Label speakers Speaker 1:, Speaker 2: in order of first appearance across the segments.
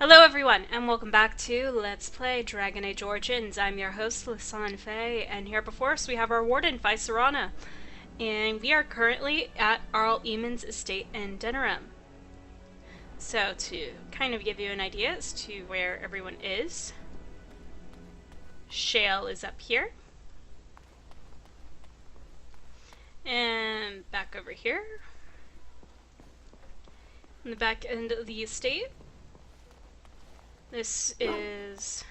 Speaker 1: Hello everyone, and welcome back to Let's Play Dragon Age Origins. I'm your host, Lisanne Faye, and here before us we have our warden, Vicerana. And we are currently at Arl Eamon's estate in Denerim. So to kind of give you an idea as to where everyone is, Shale is up here. And back over here, on the back end of the estate, this is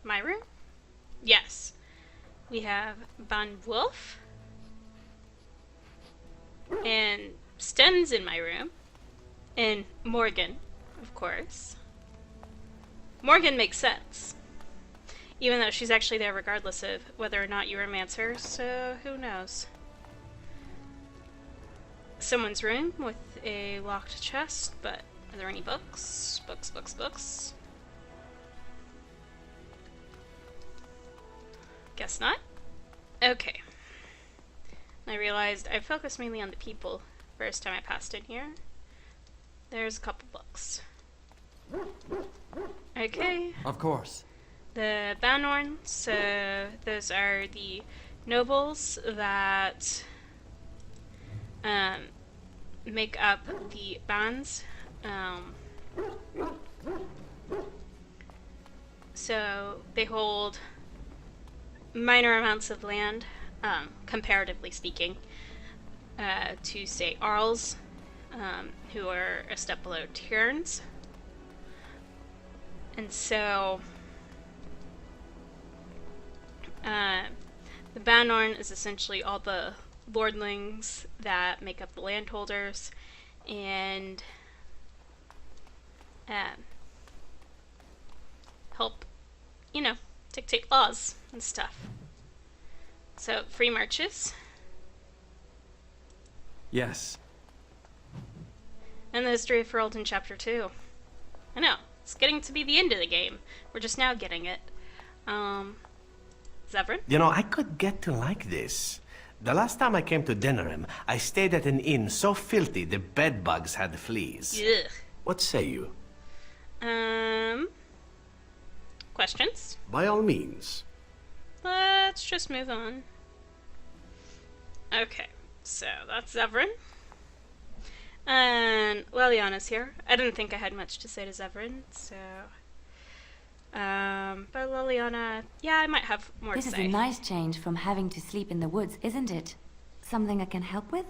Speaker 1: my room. Yes. We have Van Wolf. And Sten's in my room. And Morgan, of course. Morgan makes sense. Even though she's actually there regardless of whether or not you romance her, so who knows. Someone's room with a locked chest, but are there any books? Books. Guess not. Okay. I realized I focused mainly on the people first time I passed in here. There's a couple books. Okay.
Speaker 2: Of course.
Speaker 1: The Banorn, so those are the nobles that make up the bands. So they hold minor amounts of land, comparatively speaking, to, say, Arls, who are a step below Tyrns. And so, the Banorn is essentially all the lordlings that make up the landholders, and help, dictate laws and stuff. So, free marches.
Speaker 2: Yes.
Speaker 1: And the history of Ferelden Chapter 2. I know, it's getting to be the end of the game. We're just now getting it. Zevran?
Speaker 3: You know, I could get to like this. The last time I came to Denerim, I stayed at an inn so filthy the bed bugs had fleas.
Speaker 1: Ugh.
Speaker 3: What say you?
Speaker 1: Questions?
Speaker 3: By all means.
Speaker 1: Let's just move on. Okay, so that's Zevran. And Leliana's here. I didn't think I had much to say to Zevran, so... but Leliana, yeah, I might have more to say.
Speaker 4: This is a nice change from having to sleep in the woods, isn't it? Something I can help with?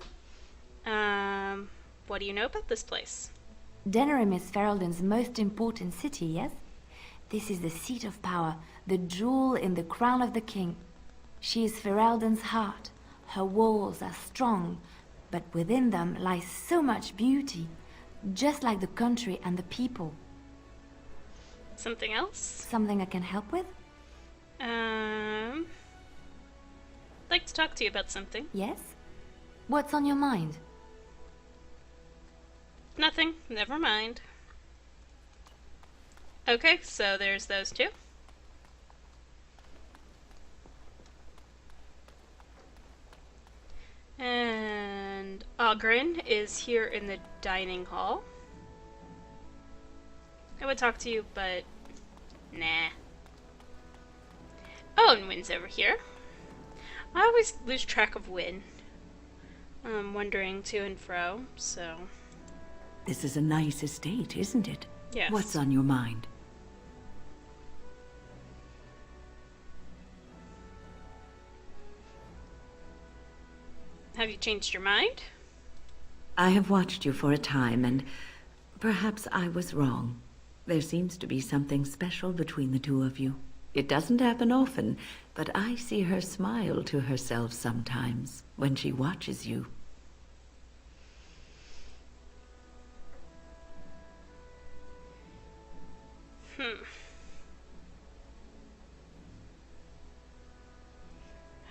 Speaker 1: What do you know about this place?
Speaker 4: Denerim is Ferelden's most important city, yes? This is the seat of power, the jewel in the crown of the king. She is Ferelden's heart. Her walls are strong, but within them lies so much beauty, just like the country and the people.
Speaker 1: Something else?
Speaker 4: Something I can help with?
Speaker 1: I'd like to talk to you about something.
Speaker 4: Yes? What's on your mind?
Speaker 1: Nothing. Never mind. Okay, so there's those two. And Ogren is here in the dining hall. I would talk to you, but nah. Oh, and Wynn's over here. I always lose track of Wynn. I'm wandering to and fro, so...
Speaker 5: This is a nice estate, isn't it?
Speaker 1: Yes.
Speaker 5: What's on your mind?
Speaker 1: Have you changed your mind?
Speaker 5: I have watched you for a time, and perhaps I was wrong. There seems to be something special between the two of you. It doesn't happen often, but I see her smile to herself sometimes when she watches you.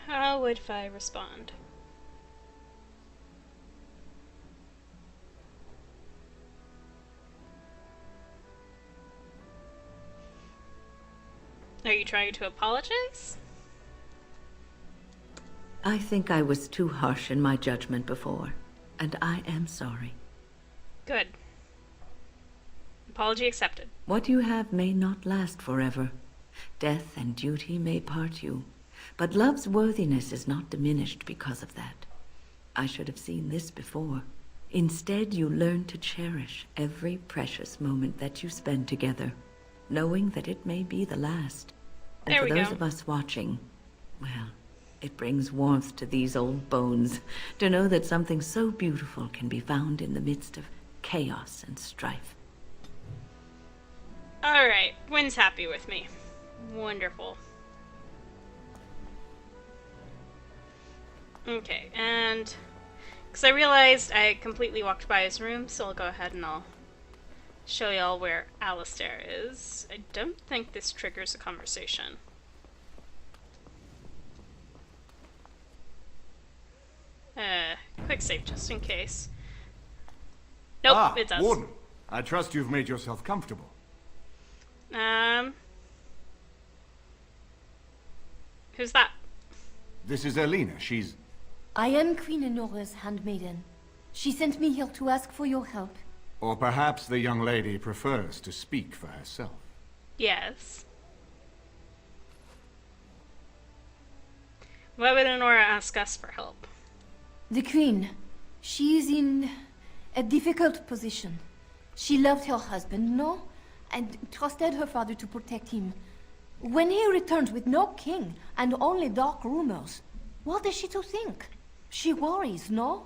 Speaker 1: How would I respond? Are you trying to apologize?
Speaker 5: I think I was too harsh in my judgment before, and I am sorry.
Speaker 1: Good. Apology accepted.
Speaker 5: What you have may not last forever. Death and duty may part you, but love's worthiness is not diminished because of that. I should have seen this before. Instead, you learn to cherish every precious moment that you spend together, knowing that it may be the last. And
Speaker 1: There
Speaker 5: for
Speaker 1: we
Speaker 5: those
Speaker 1: go.
Speaker 5: of us watching, well, it brings warmth to these old bones to know that something so beautiful can be found in the midst of chaos and strife.
Speaker 1: Alright, Wynn's happy with me. Wonderful. Okay, and because I realized I completely walked by his room, so I'll go ahead and I'll show y'all where Alistair is. I don't think this triggers a conversation. Quick save just in case. Nope, it does.
Speaker 2: Warden, I trust you've made yourself comfortable.
Speaker 1: Who's that?
Speaker 2: This is Elena. She's...
Speaker 6: I am Queen Enora's handmaiden. She sent me here to ask for your help.
Speaker 2: Or perhaps the young lady prefers to speak for herself.
Speaker 1: Yes. Why would Enora ask us for help?
Speaker 6: The Queen, she is in a difficult position. She loved her husband, no? And trusted her father to protect him. When he returns with no king and only dark rumors, what is she to think? She worries, no?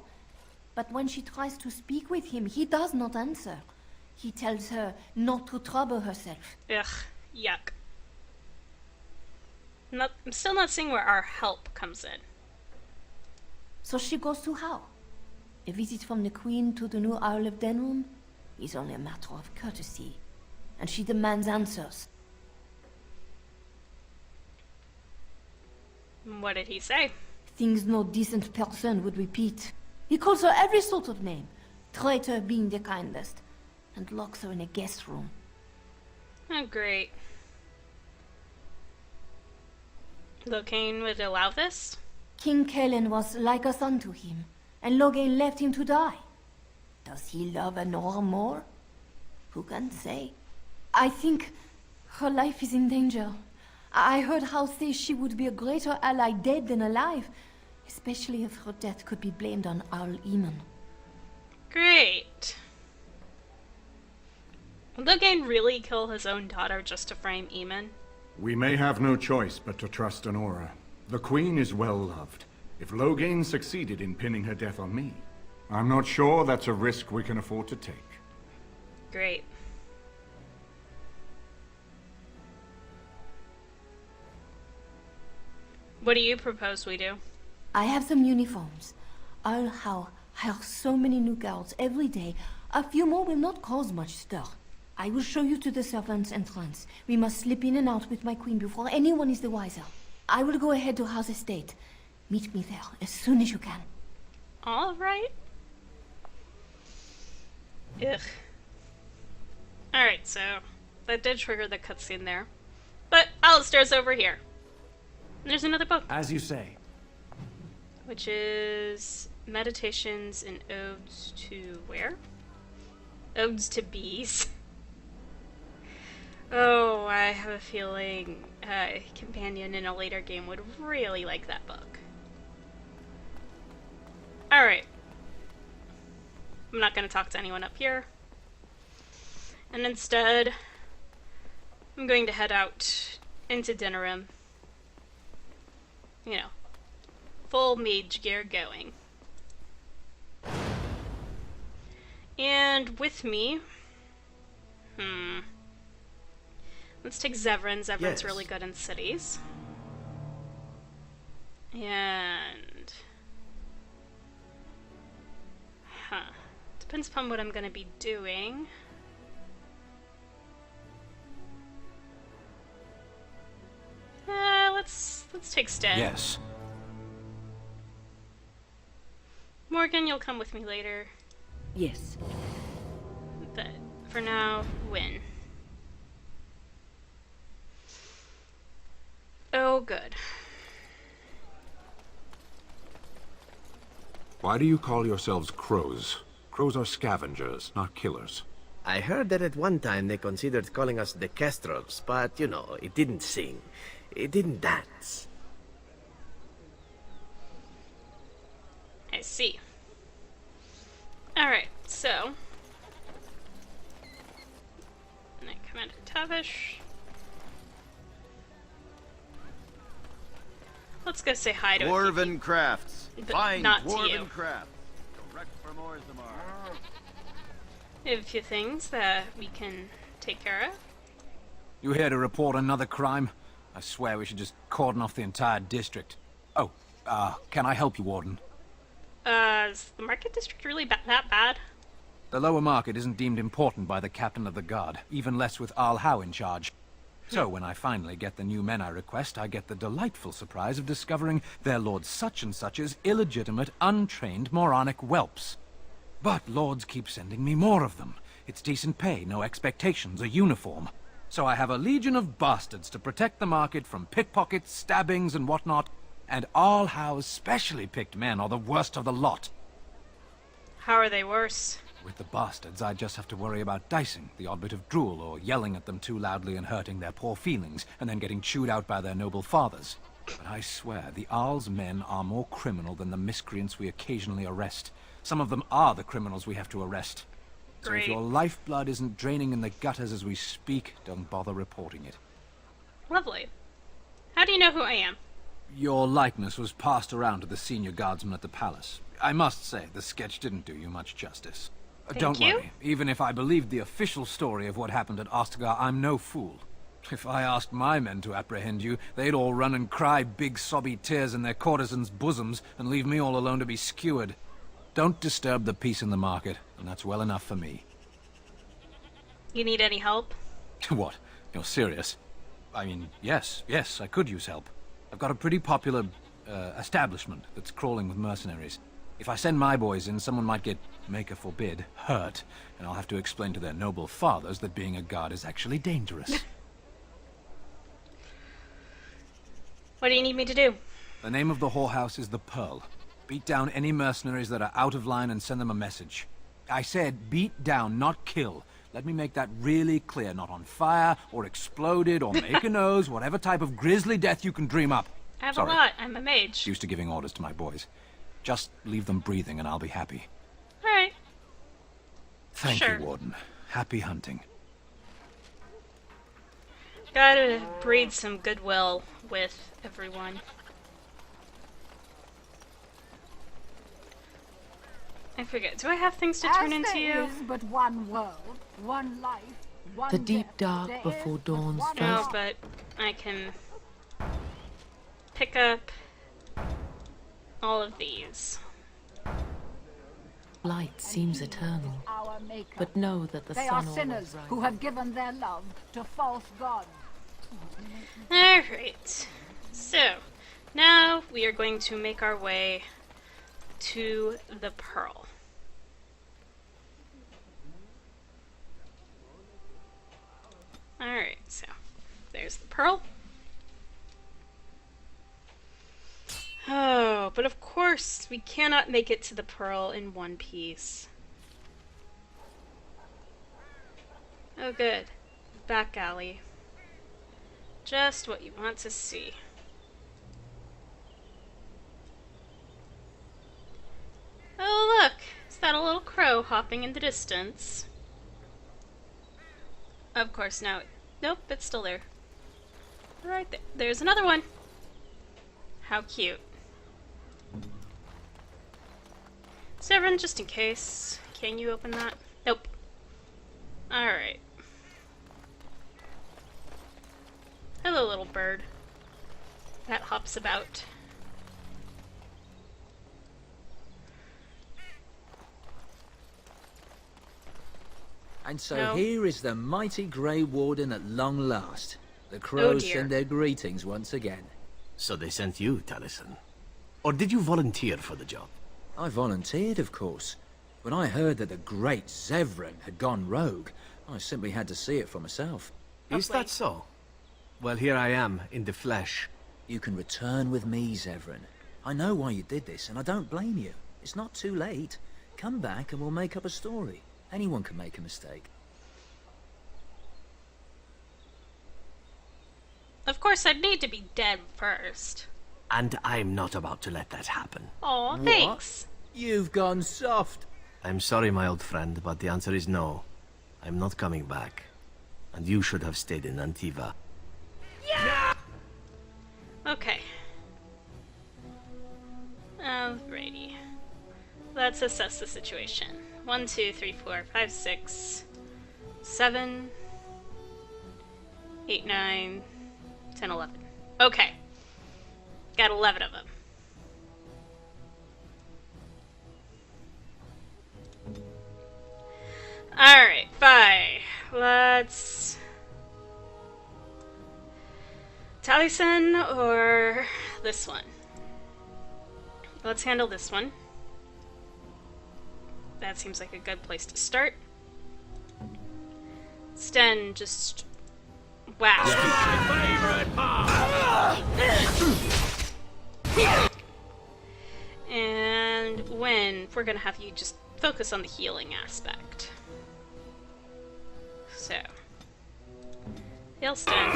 Speaker 6: But when she tries to speak with him, he does not answer. He tells her not to trouble herself.
Speaker 1: Ugh, yuck. I'm still not seeing where our help comes in.
Speaker 6: So she goes to how? A visit from the Queen to the new Isle of Denerim is only a matter of courtesy. And she demands answers.
Speaker 1: What did he say?
Speaker 6: Things no decent person would repeat. He calls her every sort of name, traitor being the kindest, and locks her in a guest room.
Speaker 1: Oh, great. Locane would allow this?
Speaker 6: King Kellen was like a son to him, and Logain left him to die. Does he love Enora more? Who can say? I think her life is in danger. I heard Hal say she would be a greater ally dead than alive, especially if her death could be blamed on Arl Eamon.
Speaker 1: Great. Would Logain really kill his own daughter just to frame Eamon?
Speaker 2: We may have no choice but to trust Enora. The Queen is well loved. If Logain succeeded in pinning her death on me, I'm not sure that's a risk we can afford to take.
Speaker 1: Great. What do you propose we do?
Speaker 6: I have some uniforms. I'll hire so many new guards every day. A few more will not cause much stir. I will show you to the servants' entrance. We must slip in and out with my queen before anyone is the wiser. I will go ahead to House Estate. Meet me there as soon as you can.
Speaker 1: All right. Ugh. Alright, so that did trigger the cutscene there. But Alistair's over here. And there's another book,
Speaker 3: As you say.
Speaker 1: which is Meditations and Odes to where? Odes to Bees. Oh, I have a feeling a companion in a later game would really like that book. Alright. I'm not going to talk to anyone up here. And instead, I'm going to head out into Denerim. You know, full mage gear going. And with me, let's take Zevran. Zevran's
Speaker 3: Yes.
Speaker 1: really good in cities. And depends upon what I'm gonna be doing. Let's take Stead.
Speaker 3: Yes.
Speaker 1: Morgan, you'll come with me later.
Speaker 5: Yes.
Speaker 1: But for now, Win. Oh, good.
Speaker 7: Why do you call yourselves crows? Crows are scavengers, not killers.
Speaker 3: I heard that at one time they considered calling us the Kestrels, but, you know, it didn't sing. It didn't dance.
Speaker 1: I see. Alright, so... And I Commander Tavish. Let's go say hi to
Speaker 7: Dwarven crafts.
Speaker 1: But
Speaker 7: Find
Speaker 1: not to
Speaker 7: dwarven
Speaker 1: you.
Speaker 7: crafts. Direct from Orzammar.
Speaker 1: We have a few things that we can take care of.
Speaker 8: You here to report another crime? I swear we should just cordon off the entire district. Oh, can I help you, Warden?
Speaker 1: Is the market district really that bad?
Speaker 8: The lower market isn't deemed important by the captain of the guard, even less with Al Howe in charge. So when I finally get the new men I request, I get the delightful surprise of discovering their Lord Such-and-Such's illegitimate, untrained, moronic whelps. But lords keep sending me more of them. It's decent pay, no expectations, a uniform. So I have a legion of bastards to protect the market from pickpockets, stabbings, and whatnot, and Al Howe's specially picked men are the worst of the lot.
Speaker 1: How are they worse?
Speaker 8: With the bastards, I just have to worry about dicing, the odd bit of drool, or yelling at them too loudly and hurting their poor feelings, and then getting chewed out by their noble fathers. But I swear, the Arl's men are more criminal than the miscreants we occasionally arrest. Some of them are the criminals we have to arrest. So
Speaker 1: Great.
Speaker 8: if your lifeblood isn't draining in the gutters as we speak, don't bother reporting it.
Speaker 1: Lovely. How do you know who I am?
Speaker 8: Your likeness was passed around to the senior guardsman at the palace. I must say, the sketch didn't do you much justice. Don't
Speaker 1: you.
Speaker 8: worry. Even if I believed the official story of what happened at Ostagar, I'm no fool. If I asked my men to apprehend you, they'd all run and cry big sobby tears in their courtesans' bosoms and leave me all alone to be skewered. Don't disturb the peace in the market, and that's well enough for me.
Speaker 1: You need any help?
Speaker 8: What? You're serious? I mean, yes, I could use help. I've got a pretty popular, establishment that's crawling with mercenaries. If I send my boys in, someone might get, maker forbid, hurt, and I'll have to explain to their noble fathers that being a guard is actually dangerous.
Speaker 1: What do you need me to do?
Speaker 8: The name of the whorehouse is the Pearl. Beat down any mercenaries that are out of line and send them a message. I said beat down, not kill. Let me make that really clear. Not on fire, or exploded, or make a nose, whatever type of grisly death you can dream up.
Speaker 1: I have
Speaker 8: Sorry.
Speaker 1: a lot. I'm a mage.
Speaker 8: Used to giving orders to my boys. Just leave them breathing and I'll be happy.
Speaker 1: Alright.
Speaker 8: Thank
Speaker 1: Sure.
Speaker 8: you, Warden. Happy hunting.
Speaker 1: Gotta breed some goodwill with everyone. I forget. Do I have things to turn into you?
Speaker 9: There is but one world, one life, one
Speaker 10: The deep
Speaker 9: death.
Speaker 10: dark
Speaker 9: There is
Speaker 10: before
Speaker 9: but
Speaker 10: dawn's
Speaker 9: one
Speaker 1: No,
Speaker 10: first
Speaker 1: but I can pick up all of these.
Speaker 10: light seems eternal,
Speaker 9: our maker.
Speaker 10: but know that the
Speaker 9: They
Speaker 10: sun
Speaker 9: are
Speaker 10: always
Speaker 9: sinners who
Speaker 10: rises.
Speaker 9: have given their love to false gods.
Speaker 1: Alright. So, now we are going to make our way to the Pearl. Alright, so there's the Pearl. Oh, but of course we cannot make it to the Pearl in one piece. Oh good. Back alley. Just what you want to see. Oh look! Is that a little crow hopping in the distance? Of course, no. Nope, it's still there. Right there. There's another one! How cute. Severin, just in case. Can you open that? Nope. Alright. Hello, little bird. That hops about.
Speaker 11: And so
Speaker 1: No.
Speaker 11: here is the mighty Grey Warden at long last. The crows
Speaker 1: dear.
Speaker 11: send their greetings once again.
Speaker 3: So they sent you, Taliesin. Or did you volunteer for the job?
Speaker 11: I volunteered, of course. When I heard that the great Zevran had gone rogue, I simply had to see it for myself.
Speaker 3: Is
Speaker 1: Lovely.
Speaker 3: that so? Well, here I am, in the flesh.
Speaker 11: You can return with me, Zevran. I know why you did this, and I don't blame you. It's not too late. Come back and we'll make up a story. Anyone can make a mistake.
Speaker 1: Of course, I'd need to be dead first.
Speaker 3: And I'm not about to let that happen.
Speaker 1: Aw, thanks.
Speaker 11: You've gone soft.
Speaker 3: I'm sorry, my old friend, but the answer is no. I'm not coming back. And you should have stayed in Antiva.
Speaker 1: Okay. Alrighty. Let's assess the situation. 1, 2, 3, 4, 5, 6, 7, 8, 9, 10, 11. Okay. Got 11 of them. Alright, fine. Let's... Taliesin or this one? Let's handle this one. That seems like a good place to start. Sten just... Wow. And when we're gonna have you just focus on the healing aspect. So. Heal Sten.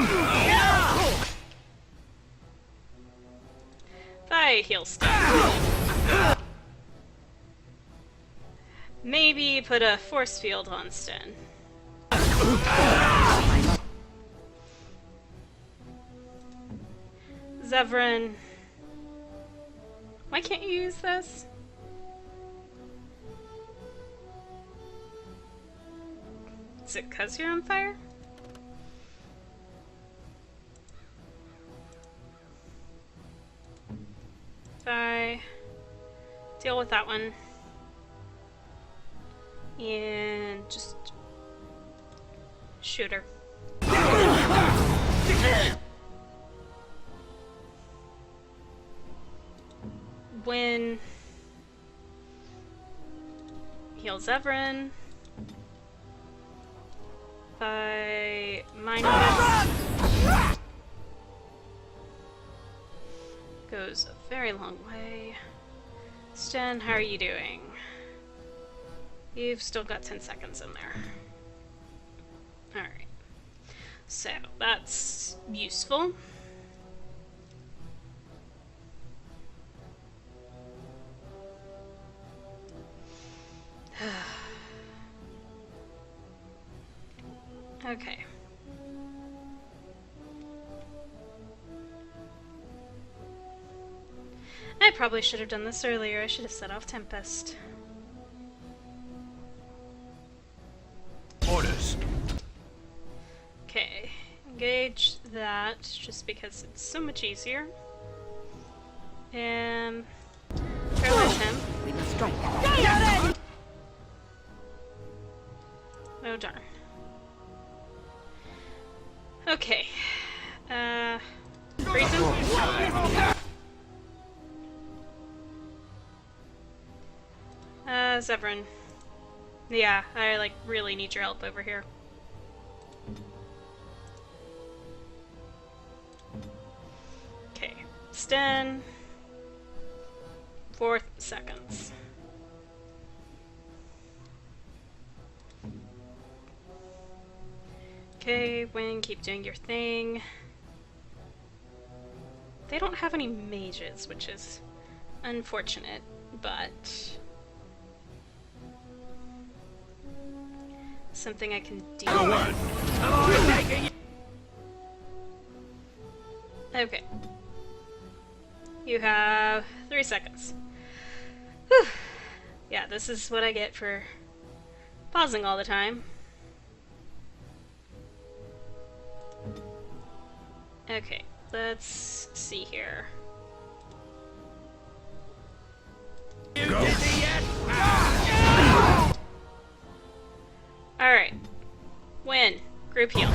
Speaker 1: Bye, heal Sten. Maybe put a force field on Sten. Zevran. Why can't you use this? Is it 'cause you're on fire? Bye. Deal with that one. And just shoot her. When heal Zevran by minus goes a very long way. Sten, how are you doing? You've still got 10 seconds in there. Alright. So, that's useful. Okay. I probably should have done this earlier. I should have set off Tempest.
Speaker 8: Orders.
Speaker 1: Okay. Engage that, just because it's so much easier. And paralyze him.
Speaker 5: We must strike.
Speaker 1: Oh darn. Okay. Freeze him. Zevran. Yeah, I really need your help over here. Okay. Sten. 4 seconds. Okay, Wing, keep doing your thing. They don't have any mages, which is unfortunate, but something I can deal with. Okay. You have 3 seconds. Whew. Yeah, this is what I get for pausing all the time. Okay, let's see here. Alright. Win. Group heal.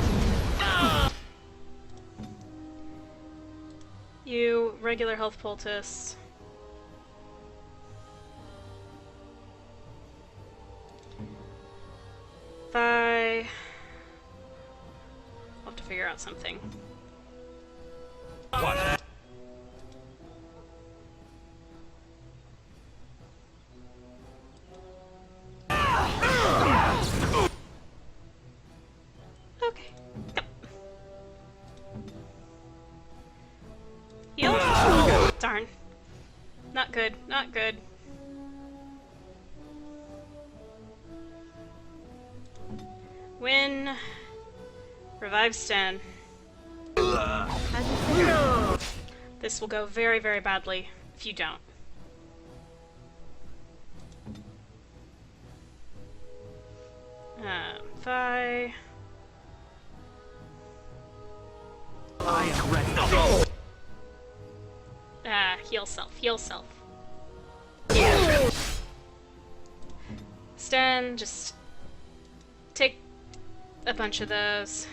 Speaker 1: You regular health poultice. Bye. I'll have to figure out something.
Speaker 8: What?
Speaker 1: Okay. Yep. Not good. Not good. Win. Revive Stan. This will go very, very badly if you don't. Fi.
Speaker 3: I am ready.
Speaker 1: Heal self. Heal self. Stan, just take a bunch of those.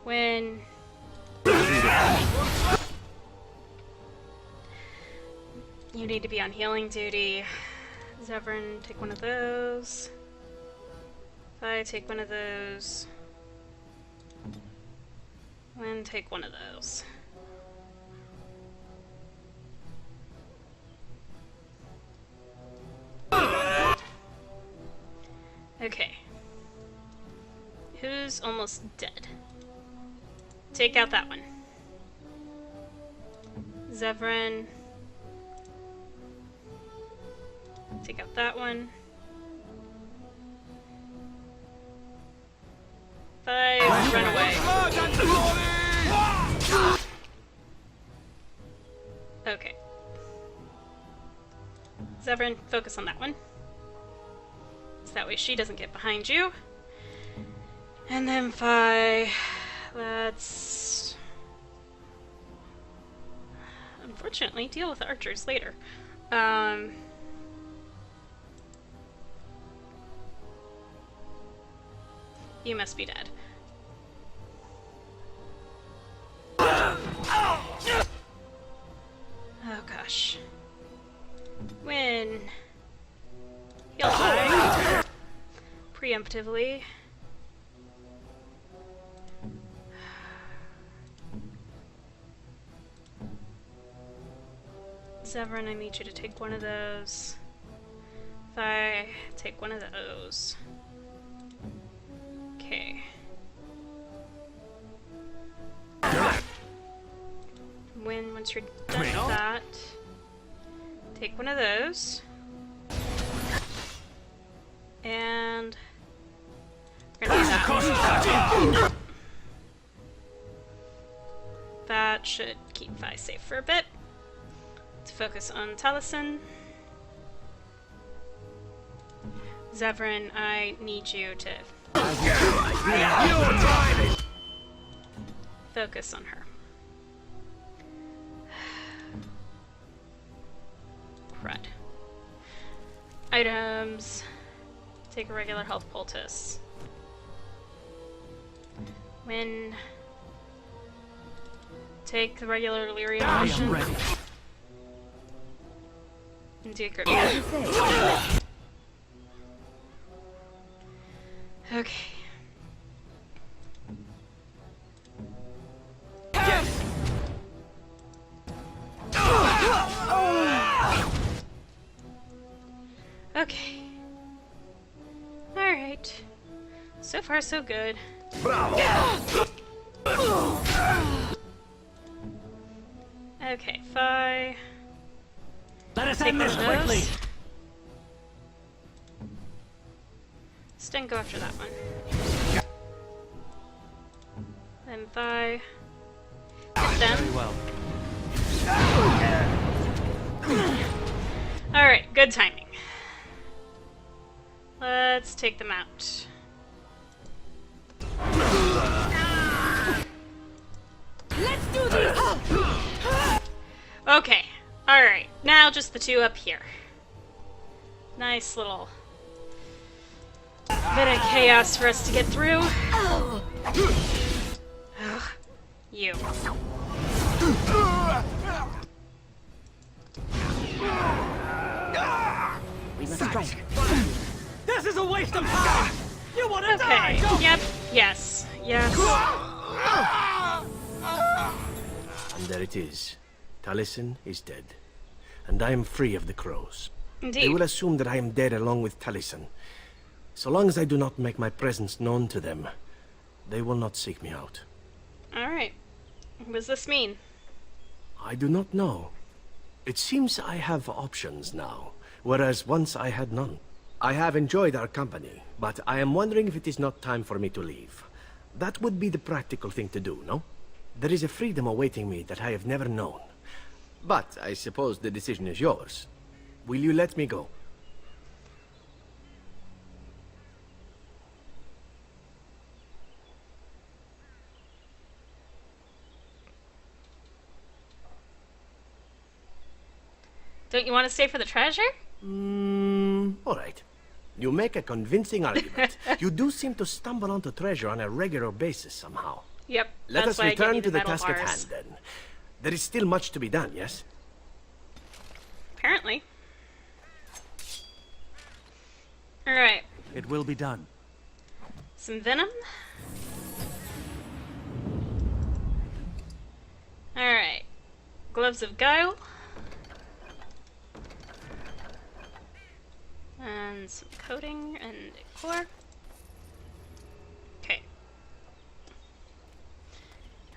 Speaker 1: When you need to be on healing duty. Zevran, take one of those. Fi, take one of those. When, take one of those. Okay. Who's almost dead? Take out that one. Zevran. Take out that one. 5, run away. Okay. Zevran, focus on that one. So that way she doesn't get behind you. And then 5, let's unfortunately deal with the archers later. You must be dead. Oh gosh. Win. He'll die. Preemptively. Zevran, I need you to take one of those. If I take one of those. Okay. Once you're done with that, take one of those. And we're gonna do that. That should keep Vi safe for a bit. Let's focus on Taliesin. Zevran, I need you to focus on her. Crud. Items. Take a regular health poultice. When take the regular Lyrian potion. And do a grip. Okay. Okay. Alright. So far, so good. Okay, Fi.
Speaker 3: Let us end this quickly.
Speaker 1: Sten, go after that one. Then Fi. Hit them.
Speaker 3: Well.
Speaker 1: Alright, good timing. Let's take them out.
Speaker 6: Let's do this!
Speaker 1: Okay, alright. Now just the two up here. Nice little bit of chaos for us to get through. Ugh, you.
Speaker 3: We must strike. This is a waste of time! You want to die!
Speaker 1: Okay, yep, yes, yes.
Speaker 3: And there it is. Taliesin is dead. And I am free of the crows.
Speaker 1: Indeed.
Speaker 3: They will assume that I am dead along with Taliesin. So long as I do not make my presence known to them, they will not seek me out.
Speaker 1: Alright. What does this mean?
Speaker 3: I do not know. It seems I have options now, whereas once I had none. I have enjoyed our company, but I am wondering if it is not time for me to leave. That would be the practical thing to do, no? There is a freedom awaiting me that I have never known. But I suppose the decision is yours. Will you let me go?
Speaker 1: Don't you want to stay for the treasure?
Speaker 3: All right. You make a convincing argument. You do seem to stumble onto treasure on a regular basis somehow.
Speaker 1: Yep.
Speaker 3: Let
Speaker 1: that's
Speaker 3: us
Speaker 1: why I give
Speaker 3: return
Speaker 1: you
Speaker 3: to the
Speaker 1: metal
Speaker 3: task at
Speaker 1: bars.
Speaker 3: hand, then. There is still much to be done, yes?
Speaker 1: Apparently. Alright.
Speaker 8: It will be done.
Speaker 1: Some venom. Alright. Gloves of Guile. And some coating and core. Okay.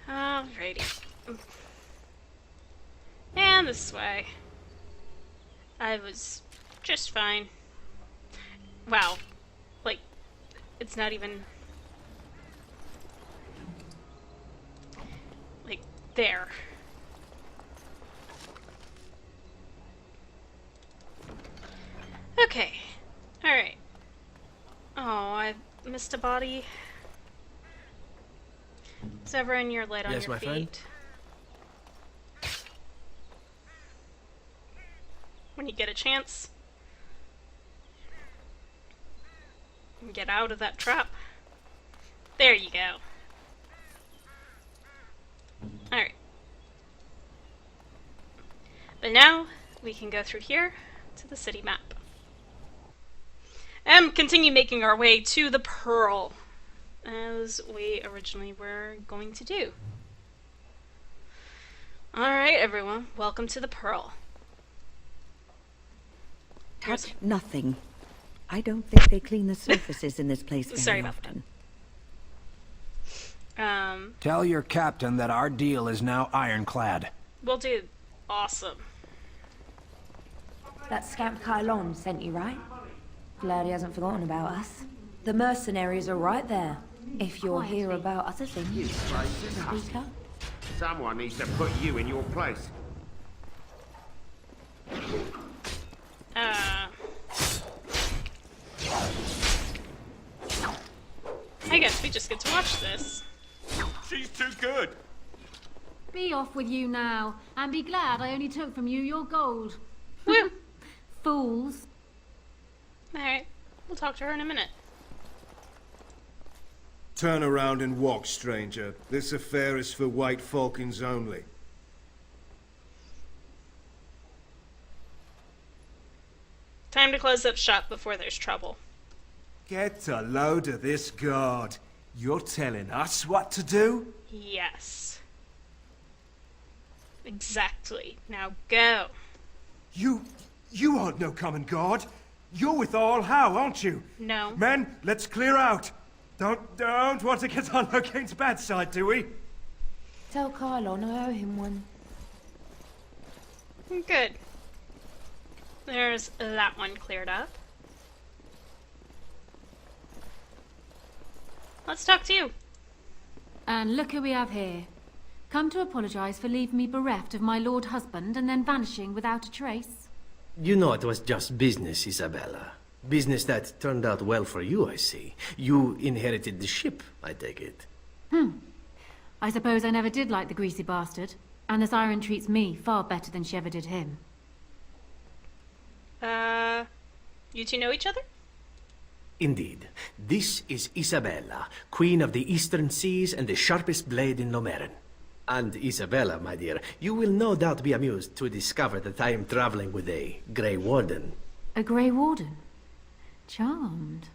Speaker 1: Alrighty. And this way. I was just fine. Wow. Like, it's not even... like, there. Okay. Alright. Oh, I missed a body. Severin, you're light on
Speaker 3: Yes,
Speaker 1: your
Speaker 3: my
Speaker 1: feet.
Speaker 3: friend?
Speaker 1: When you get a chance. Get out of that trap. There you go. Alright. But now, we can go through here to the city map. And continue making our way to the Pearl, as we originally were going to do. Alright, everyone, welcome to the Pearl.
Speaker 5: Touch nothing. I don't think they clean the surfaces in this place very
Speaker 1: Sorry about
Speaker 5: often.
Speaker 8: Tell your captain that our deal is now ironclad.
Speaker 1: We'll do. Awesome.
Speaker 4: That scamp Kylon sent you, right? Glad he hasn't forgotten about us. The mercenaries are right there. If you're here about other things, speak up.
Speaker 12: Someone needs to put you in your place.
Speaker 1: I guess we just get to watch this.
Speaker 12: She's too good.
Speaker 13: Be off with you now, and be glad I only took from you your gold.
Speaker 1: Woo!
Speaker 13: Fools.
Speaker 1: Alright, we'll talk to her in a minute.
Speaker 14: Turn around and walk, stranger. This affair is for White Falcons only.
Speaker 1: Time to close up shop before there's trouble.
Speaker 14: Get a load of this guard. You're telling us what to do?
Speaker 1: Yes. Exactly. Now go.
Speaker 14: You aren't no common guard. You're with All How, aren't you?
Speaker 1: No.
Speaker 14: Men, let's clear out. Don't want to get on Logain's bad side, do we?
Speaker 4: Tell Kylon I owe him one.
Speaker 1: Good. There's that one cleared up. Let's talk to you.
Speaker 13: And look who we have here. Come to apologize for leaving me bereft of my lord husband and then vanishing without a trace.
Speaker 3: You know it was just business, Isabella. Business that turned out well for you, I see. You inherited the ship, I take it.
Speaker 13: I suppose I never did like the greasy bastard, and the siren treats me far better than she ever did him.
Speaker 1: You two know each other?
Speaker 3: Indeed. This is Isabella, Queen of the Eastern Seas and the sharpest blade in Lomerin. And Isabella, my dear, you will no doubt be amused to discover that I am traveling with a Grey Warden.
Speaker 13: A Grey Warden? Charmed.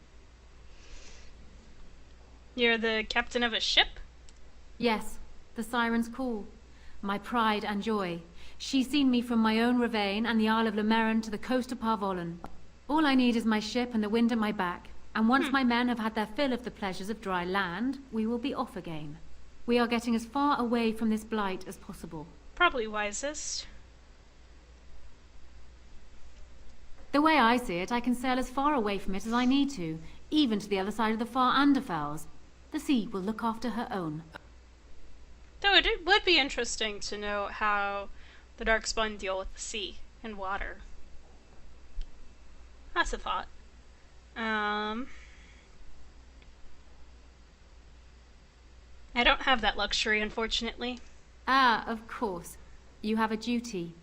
Speaker 1: You're the captain of a ship?
Speaker 13: Yes, the Siren's Call. My pride and joy. She's seen me from my own Ravane and the Isle of Lomerin to the coast of Parvolan. All I need is my ship and the wind at my back. And once my men have had their fill of the pleasures of dry land, we will be off again. We are getting as far away from this blight as possible.
Speaker 1: Probably wisest.
Speaker 13: The way I see it, I can sail as far away from it as I need to, even to the other side of the far Underfells. The sea will look after her own.
Speaker 1: Though it would be interesting to know how the Darkspawn deal with the sea and water. That's a thought. I don't have that luxury, unfortunately.
Speaker 13: Ah, of course. You have a duty.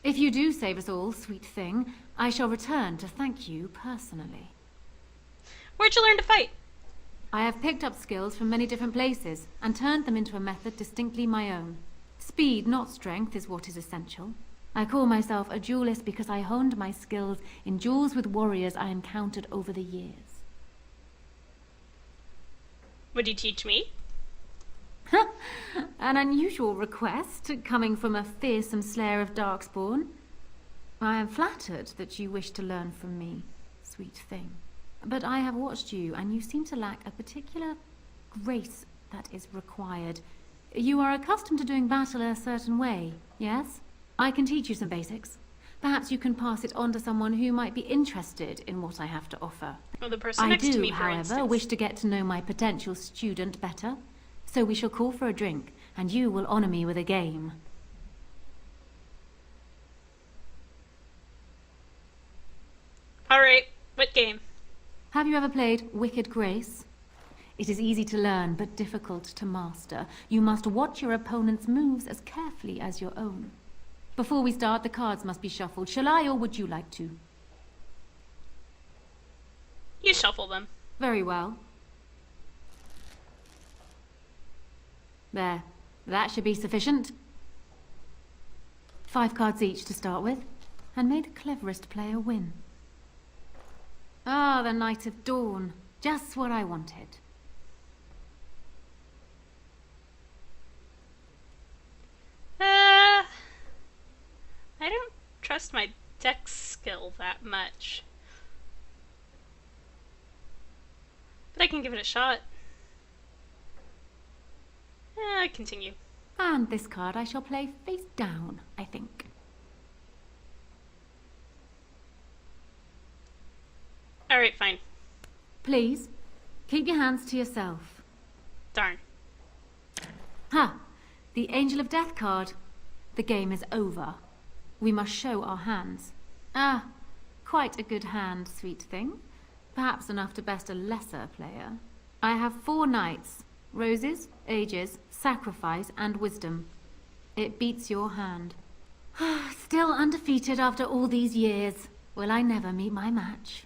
Speaker 13: If you do save us all, sweet thing, I shall return to thank you personally.
Speaker 1: Where'd you learn to fight?
Speaker 13: I have picked up skills from many different places and turned them into a method distinctly my own. Speed, not strength, is what is essential. I call myself a duelist because I honed my skills in duels with warriors I encountered over the years.
Speaker 1: Would you teach me?
Speaker 13: An unusual request, coming from a fearsome slayer of Darkspawn. I am flattered that you wish to learn from me, sweet thing. But I have watched you, and you seem to lack a particular grace that is required. You are accustomed to doing battle a certain way, yes? I can teach you some basics. Perhaps you can pass it on to someone who might be interested in what I have to offer.
Speaker 1: Well, the person next to me, for
Speaker 13: however,
Speaker 1: instance.
Speaker 13: wish to get to know my potential student better. So we shall call for a drink, and you will honor me with a game.
Speaker 1: Alright, what game?
Speaker 13: Have you ever played Wicked Grace? It is easy to learn, but difficult to master. You must watch your opponent's moves as carefully as your own. Before we start, the cards must be shuffled. Shall I, or would you like to?
Speaker 1: You shuffle them.
Speaker 13: Very well. There. That should be sufficient. 5 cards each to start with, and may the cleverest player win. Ah, the Night of Dawn. Just what I wanted.
Speaker 1: I don't trust my dex skill that much. But I can give it a shot. Continue.
Speaker 13: And this card I shall play face down, I think.
Speaker 1: Alright, fine.
Speaker 13: Please, keep your hands to yourself.
Speaker 1: Darn.
Speaker 13: Ha! The Angel of Death card. The game is over. We must show our hands. Ah, quite a good hand, sweet thing. Perhaps enough to best a lesser player. I have 4 knights. Roses, ages, sacrifice, and wisdom. It beats your hand. Still undefeated after all these years. Will I never meet my match?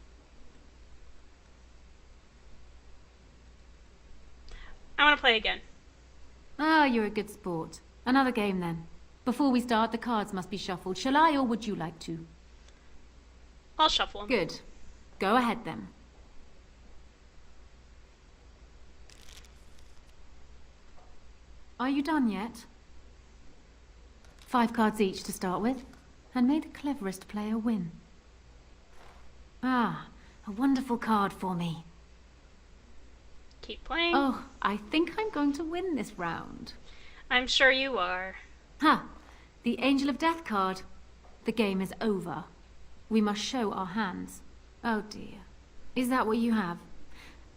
Speaker 1: I want to play again.
Speaker 13: Ah, you're a good sport. Another game then. Before we start, the cards must be shuffled. Shall I, or would you like to?
Speaker 1: I'll shuffle them.
Speaker 13: Good. Go ahead then. Are you done yet? 5 cards each to start with, and may the cleverest player win. Ah, a wonderful card for me.
Speaker 1: Keep playing.
Speaker 13: Oh, I think I'm going to win this round.
Speaker 1: I'm sure you are.
Speaker 13: Ha! The Angel of Death card. The game is over. We must show our hands. Oh dear. Is that what you have?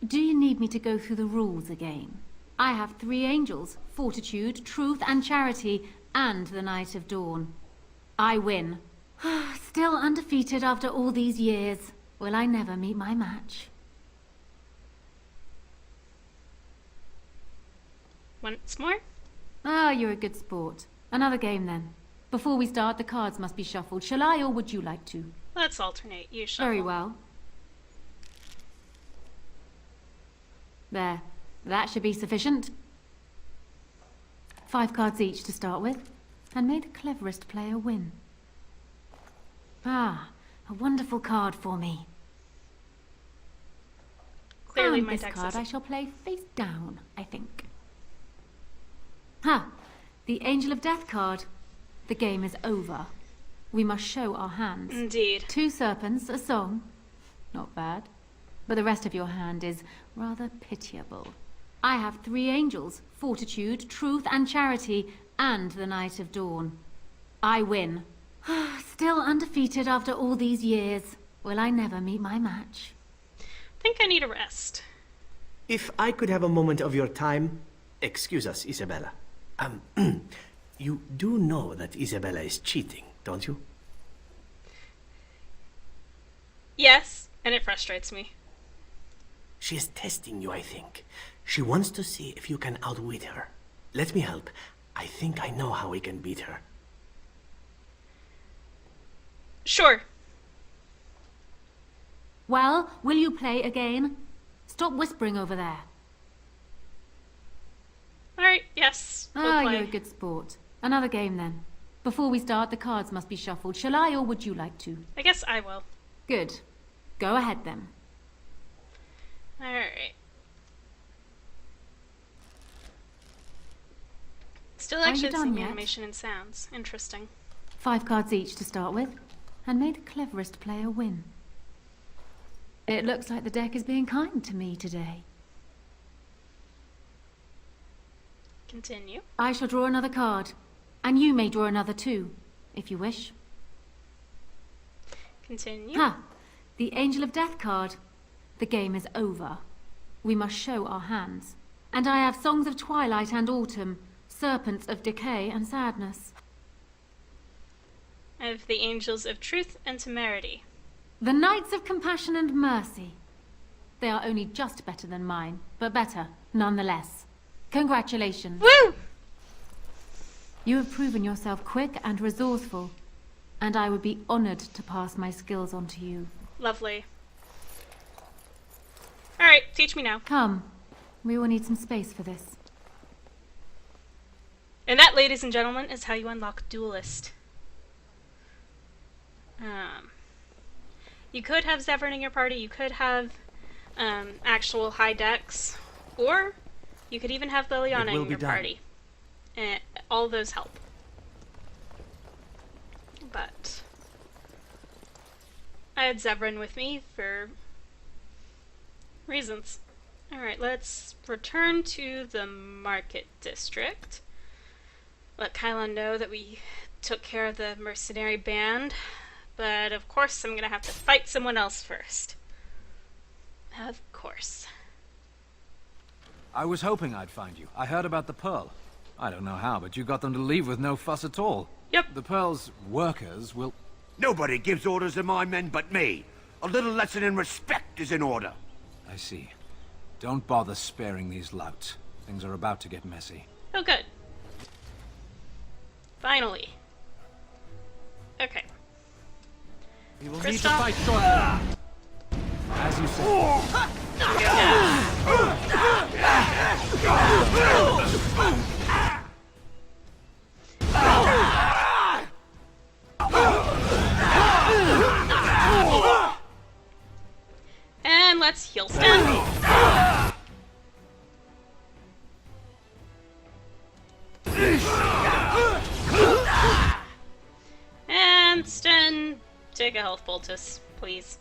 Speaker 13: Do you need me to go through the rules again? I have 3 angels, fortitude, truth, and charity, and the Night of Dawn. I win. Still undefeated after all these years. Will I never meet my match?
Speaker 1: Once more?
Speaker 13: Ah, you're a good sport. Another game then. Before we start, the cards must be shuffled. Shall I, or would you like to?
Speaker 1: Let's alternate. You shuffle.
Speaker 13: Very well. There. That should be sufficient. 5 cards each to start with, and may the cleverest player win. Ah, a wonderful card for me.
Speaker 1: Clearly
Speaker 13: and
Speaker 1: my
Speaker 13: this
Speaker 1: dex
Speaker 13: card
Speaker 1: is...
Speaker 13: I shall play face down, I think. Ha! The Angel of Death card. The game is over. We must show our hands.
Speaker 1: Indeed.
Speaker 13: 2 serpents, a song. Not bad. But the rest of your hand is rather pitiable. I have 3 angels, fortitude, truth, and charity, and the Night of Dawn. I win. Still undefeated after all these years. Will I never meet my match?
Speaker 1: Think I need a rest.
Speaker 3: If I could have a moment of your time... Excuse us, Isabella. You do know that Isabella is cheating, don't you?
Speaker 1: Yes, and it frustrates me.
Speaker 3: She is testing you, I think. She wants to see if you can outwit her. Let me help. I think I know how we can beat her.
Speaker 1: Sure.
Speaker 13: Well, will you play again? Stop whispering over there.
Speaker 1: Alright, yes. We'll play.
Speaker 13: You're a good sport. Another game then. Before we start, the cards must be shuffled. Shall I, or would you like to?
Speaker 1: I guess I will.
Speaker 13: Good. Go ahead then.
Speaker 1: Alright. Still
Speaker 13: Are you
Speaker 1: actually the
Speaker 13: done
Speaker 1: same
Speaker 13: yet?
Speaker 1: animation and sounds. Interesting.
Speaker 13: 5 cards each to start with, and may the cleverest player win. It looks like the deck is being kind to me today.
Speaker 1: Continue.
Speaker 13: I shall draw another card, and you may draw another too, if you wish.
Speaker 1: Continue.
Speaker 13: Ha! The Angel of Death card. The game is over. We must show our hands. And I have Songs of Twilight and Autumn, Serpents of Decay and Sadness.
Speaker 1: I have the Angels of Truth and Temerity.
Speaker 13: The Knights of Compassion and Mercy. They are only just better than mine, but better, nonetheless. Congratulations.
Speaker 1: Woo!
Speaker 13: You have proven yourself quick and resourceful, and I would be honored to pass my skills on to you.
Speaker 1: Lovely. Alright, teach me now.
Speaker 13: Come. We will need some space for this.
Speaker 1: And that, ladies and gentlemen, is how you unlock Duelist. You could have Zevran in your party, you could have actual high decks, or you could even have Liliana in your party. And all of those help. But I had Zevran with me for reasons. Alright, let's return to the market district. Let Kylon know that we took care of the mercenary band. But of course I'm gonna have to fight someone else first. Of course.
Speaker 8: I was hoping I'd find you. I heard about the Pearl. I don't know how, but you got them to leave with no fuss at all.
Speaker 1: Yep.
Speaker 8: The Pearl's workers will...
Speaker 12: Nobody gives orders to my men but me. A little lesson in respect is in order.
Speaker 8: I see. Don't bother sparing these louts. Things are about to get messy.
Speaker 1: Oh, good. Finally. Okay.
Speaker 8: We will
Speaker 1: need
Speaker 8: to fight shortly. As you said.
Speaker 1: And let's heal Sten. And Sten, take a health poultice, please.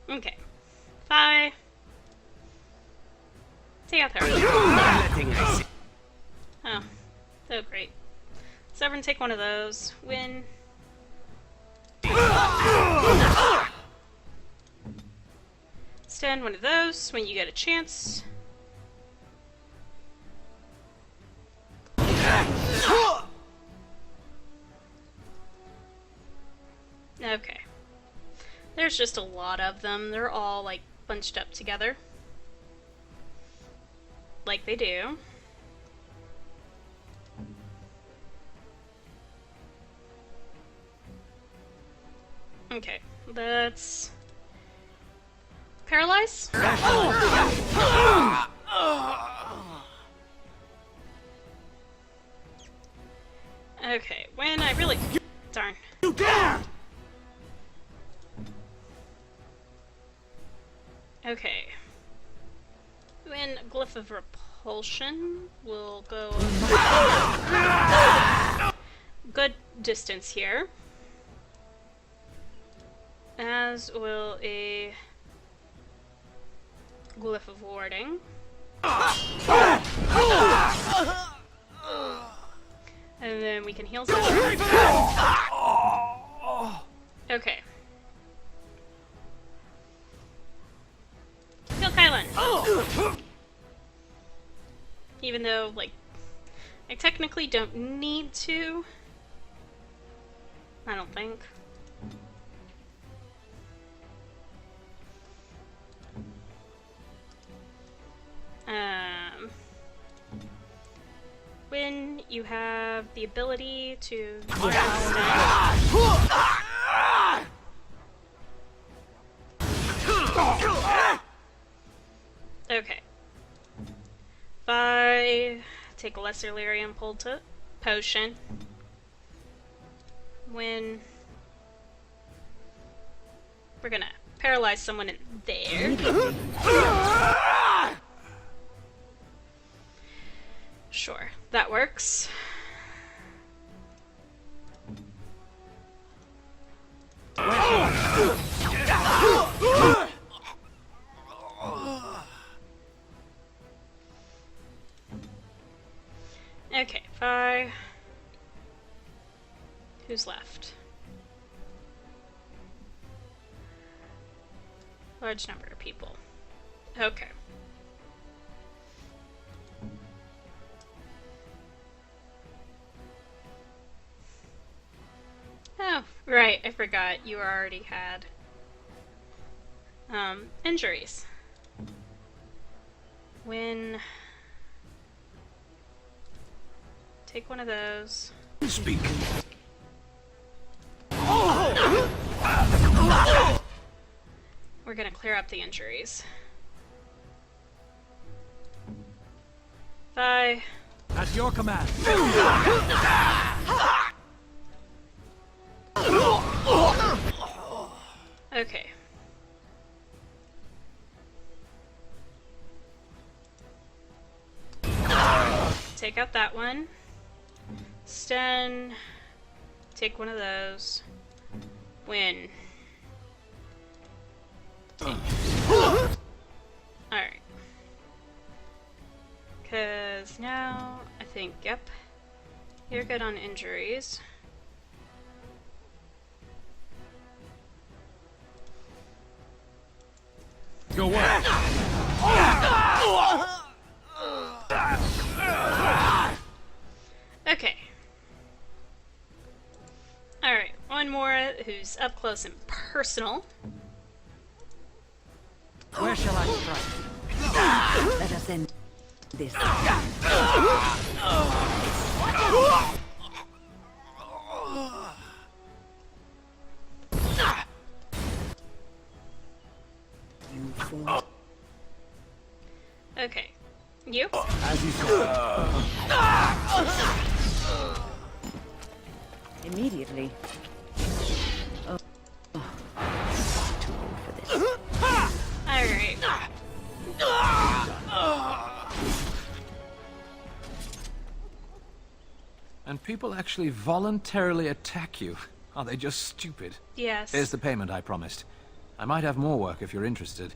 Speaker 1: Okay. Bye. Take out her. Oh. Oh, great. Severn, take one of those. Win. Stand one of those when you get a chance. Okay. There's just a lot of them. They're all, like, bunched up together. Like they do. Okay, let's... Paralyze? Okay, when I really... Darn.
Speaker 12: You dare!
Speaker 1: Okay. When Glyph of Repulsion will go... good distance here. As will a Glyph of Warding. And then we can heal some. Okay. Heal Kylan. Even though, like, I technically don't need to. I don't think. When you have the ability to okay. If I take a lesser lyrium potion, when we're gonna paralyze someone in there. Sure, that works. Okay, who's left? Large number of people. Okay. Oh, right, I forgot. You already had injuries. When take one of those.
Speaker 12: Speak.
Speaker 1: We're gonna clear up the injuries. Bye.
Speaker 11: At your command.
Speaker 1: Okay. Take out that one. Stun. Take one of those. Win. Alright. Because now, I think, yep. You're good on injuries.
Speaker 11: Go away.
Speaker 1: Okay. Alright, one more who's up close and personal.
Speaker 11: Where shall I strike?
Speaker 5: Let us end this.
Speaker 1: Okay. You?
Speaker 12: As you saw.
Speaker 5: Immediately. Oh. Too old for this.
Speaker 1: Alright.
Speaker 8: And people actually voluntarily attack you. Are they just stupid?
Speaker 1: Yes.
Speaker 8: Here's the payment I promised. I might have more work if you're interested.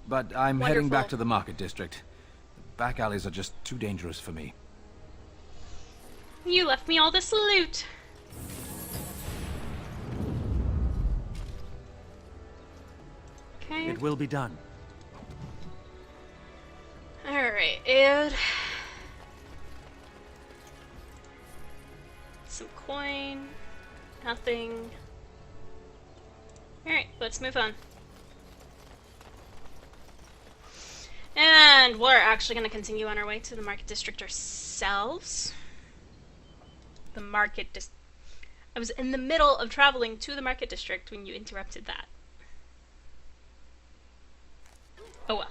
Speaker 8: But I'm heading
Speaker 1: Wonderful.
Speaker 8: back to the market district. The back alleys are just too dangerous for me.
Speaker 1: You left me all this loot. Okay.
Speaker 11: It will be done.
Speaker 1: Alright, and some coin. Nothing. Alright, let's move on. And we're actually going to continue on our way to the market district ourselves. The market I was in the middle of traveling to the market district when you interrupted that. Oh well.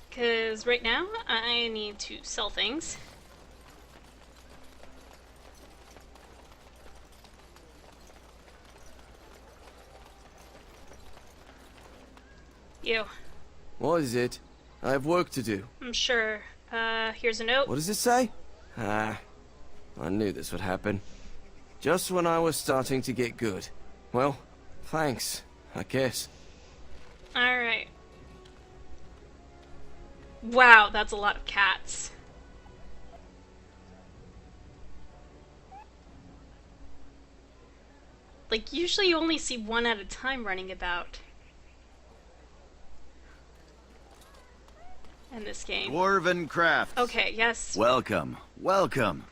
Speaker 1: Because right now, I need to sell things. You.
Speaker 15: What is it? I have work to do.
Speaker 1: I'm sure. Here's a note.
Speaker 15: What does it say? Ah, I knew this would happen. Just when I was starting to get good. Well, thanks, I guess.
Speaker 1: Alright. Wow, that's a lot of cats. Like, usually you only see one at a time running about. In this game.
Speaker 7: Dwarven crafts.
Speaker 1: Okay, yes.
Speaker 7: Welcome, welcome.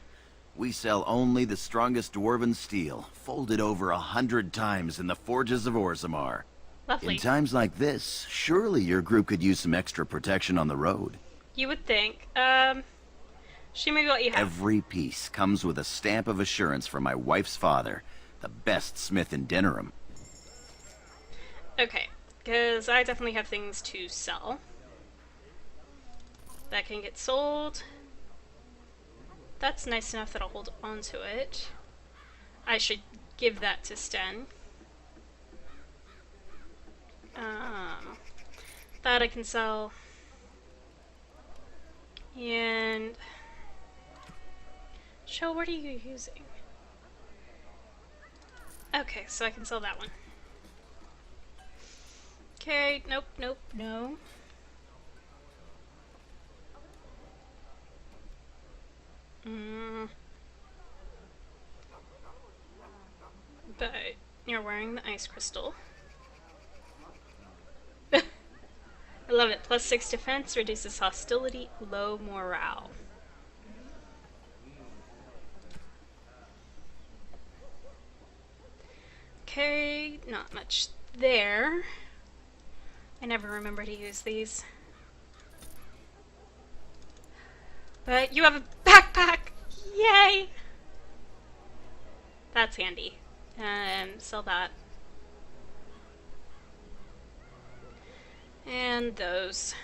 Speaker 7: We sell only the strongest dwarven steel, folded over 100 times in the forges of Orzammar.
Speaker 1: Lovely.
Speaker 7: In times like this, surely your group could use some extra protection on the road.
Speaker 1: You would think. Show me what you have.
Speaker 7: Every piece comes with a stamp of assurance from my wife's father, the best smith in Denerim.
Speaker 1: Okay, because I definitely have things to sell. That can get sold. That's nice enough that I'll hold on to it. I should give that to Sten. That I can sell. And... Show, what are you using? Okay, so I can sell that one. Okay, nope, nope, no. But you're wearing the ice crystal. I love it. +6 defense, reduces hostility, low morale. Okay, not much there. I never remember to use these. But you have a backpack! Yay! That's handy. Sell that. And those.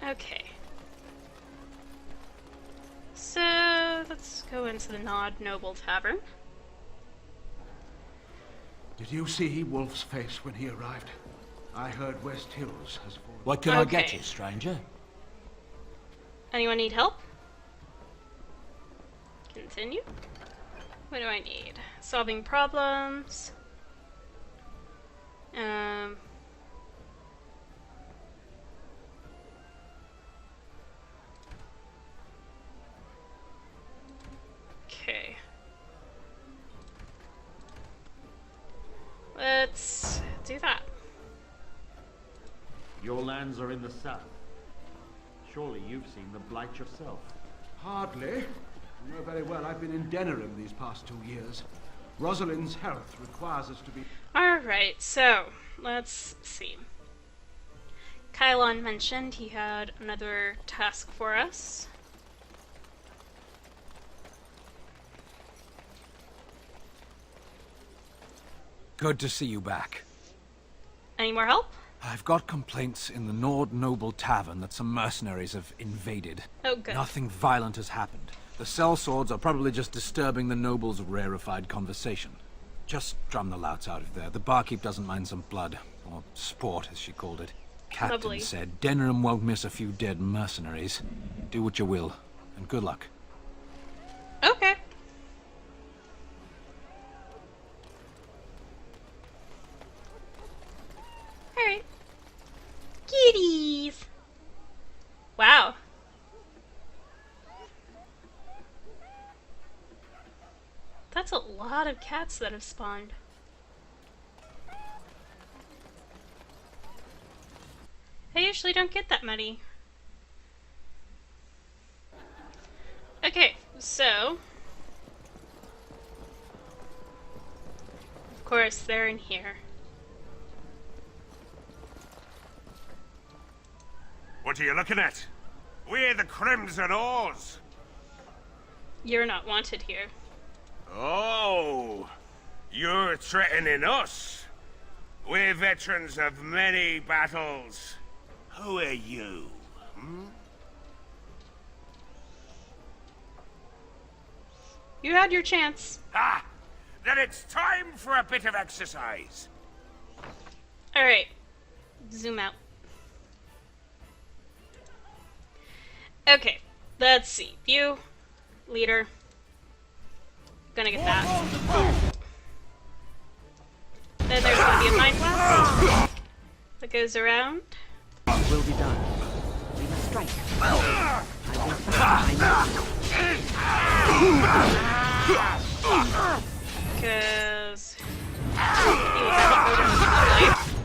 Speaker 1: Okay. So, let's go into the Noble Tavern.
Speaker 14: Did you see Wolf's face when he arrived? I heard West Hills has fallen.
Speaker 11: What can I get you, stranger?
Speaker 1: Anyone need help? Continue. What do I need? Solving problems. Okay. Let's do that.
Speaker 16: Your lands are in the south. Surely you've seen the Blight yourself.
Speaker 14: Hardly. You know very well I've been in Denerim these past 2 years. Rosalind's health requires us to be...
Speaker 1: Alright, so, let's see. Kylon mentioned he had another task for us.
Speaker 8: Good to see you back.
Speaker 1: Any more help?
Speaker 8: I've got complaints in the Noble Tavern that some mercenaries have invaded.
Speaker 1: Oh, good.
Speaker 8: Nothing violent has happened. The sellswords are probably just disturbing the nobles' rarefied conversation. Just drum the louts out of there. The barkeep doesn't mind some blood. Or sport, as she called it. Captain
Speaker 1: Lovely.
Speaker 8: said Denerim won't miss a few dead mercenaries. Do what you will, and good luck.
Speaker 1: Okay. Alright. Kitties! Wow. That's a lot of cats that have spawned. I usually don't get that many. Okay, so... Of course, they're in here.
Speaker 12: What are you looking at? We're the Crimson Oars.
Speaker 1: You're not wanted here.
Speaker 12: Oh, you're threatening us. We're veterans of many battles. Who are you? Hmm?
Speaker 1: You had your chance.
Speaker 12: Ah, then it's time for a bit of exercise.
Speaker 1: Alright. Zoom out. Okay, let's see. View. Leader. Gonna get that. be a mind blast that goes around.
Speaker 5: Will be done. We must strike. I will find
Speaker 1: Because he will have life.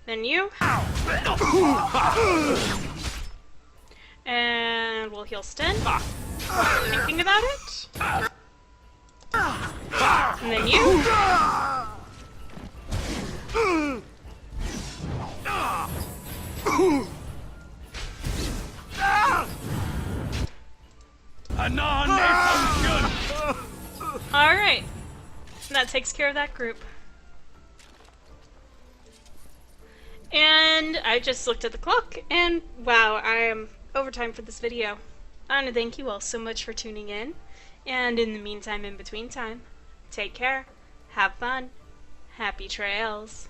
Speaker 1: Then you. And we'll heal Sten. Thinking about it. And then you. Alright. That takes care of that group. And I just looked at the clock, and wow, I am overtime for this video. I want to thank you all so much for tuning in. And in the meantime, in between time, take care, have fun, happy trails.